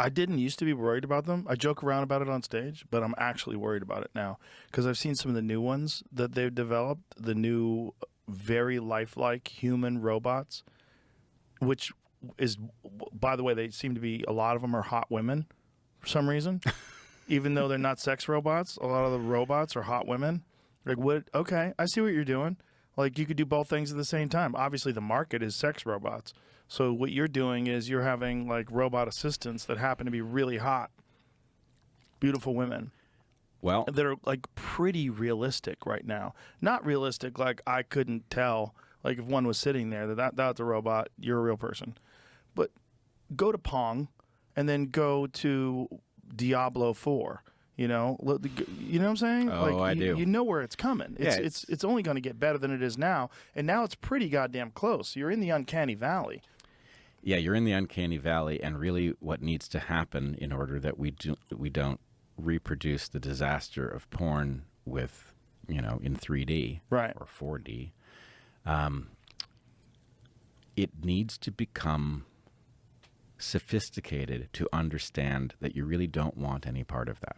I didn't used to be worried about them. I joke around about it on stage, but I'm actually worried about it now because I've seen some of the new ones that they've developed, the new, very lifelike human robots, which is, by the way, they seem to be, a lot of them are hot women for some reason, even though they're not sex robots. A lot of the robots are hot women. Like, what? Okay, I see what you're doing. Like, you could do both things at the same time. Obviously, the market is sex robots. So what you're doing is you're having like robot assistants that happen to be really hot, beautiful women Well, that are like pretty realistic right now. Not realistic like I couldn't tell like if one was sitting there that's a robot, you're a real person. But go to Pong and then go to Diablo 4. You know, you know what I'm saying? oh, Like I do. you know where it's coming. Yeah, It's only going to get better than it is now, and now it's pretty goddamn close. You're in the uncanny valley. Yeah, you're in the uncanny valley, and really, what needs to happen in order that we don't reproduce the disaster of porn with, in 3D Right. or 4D, it needs to become sophisticated to understand that you really don't want any part of that,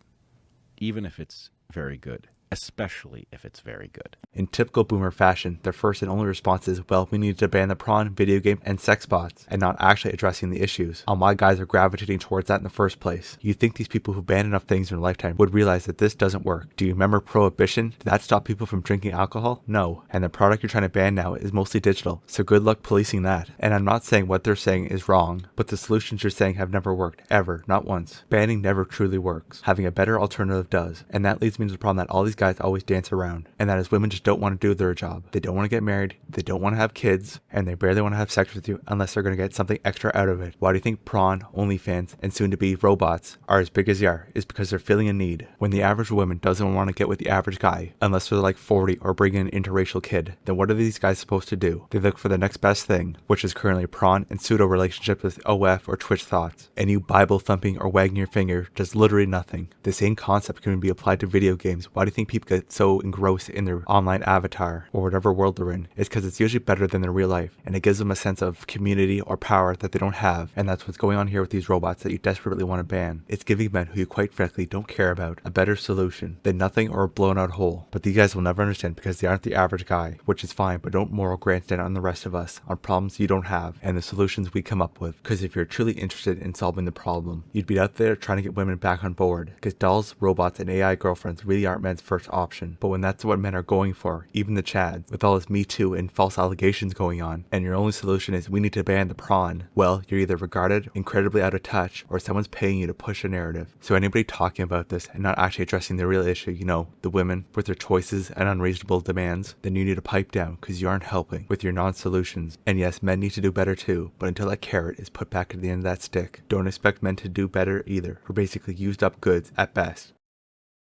even if it's very good, especially if it's very good. In typical boomer fashion, their first and only response is, well, we need to ban the prawn, video game, and sex bots, and not actually addressing the issues on why guys are gravitating towards that in the first place. You think these people who ban enough things in their lifetime would realize that this doesn't work. Do you remember Prohibition? Did that stop people from drinking alcohol? No. And the product you're trying to ban now is mostly digital, so good luck policing that. And I'm not saying what they're saying is wrong, but the solutions you're saying have never worked, ever, not once. Banning never truly works. Having a better alternative does. And that leads me to the problem that all these guys always dance around, and that is women just don't want to do their job. They don't want to get married, they don't want to have kids, and they barely want to have sex with you unless they're going to get something extra out of it. Why do you think prawn, OnlyFans, and soon to be robots are as big as they are? Is because they're filling a need. When the average woman doesn't want to get with the average guy, unless they're like 40 or bring in an interracial kid, then what are these guys supposed to do? They look for the next best thing, which is currently a prawn and pseudo relationship with OF or Twitch thoughts. And you Bible thumping or wagging your finger does literally nothing. The same concept can be applied to video games. Why do you think people get so engrossed in their online avatar or whatever world they're in? It's because it's usually better than their real life, and it gives them a sense of community or power that they don't have, and that's what's going on here with these robots that you desperately want to ban. It's giving men who you quite frankly don't care about a better solution than nothing or a blown out hole. But these guys will never understand because they aren't the average guy, which is fine, but don't moral grandstand on the rest of us on problems you don't have and the solutions we come up with. Because if you're truly interested in solving the problem, you'd be out there trying to get women back on board, because dolls, robots, and AI girlfriends really aren't men's first option. But when that's what men are going for, even the Chads, with all this Me Too and false allegations going on, and your only solution is we need to ban the prawn, well, you're either regarded incredibly out of touch, or someone's paying you to push a narrative. So anybody talking about this and not actually addressing the real issue, the women with their choices and unreasonable demands, then you need to pipe down, because you aren't helping with your non-solutions. And yes, men need to do better too, but until that carrot is put back at the end of that stick, don't expect men to do better either. We're basically used up goods at best.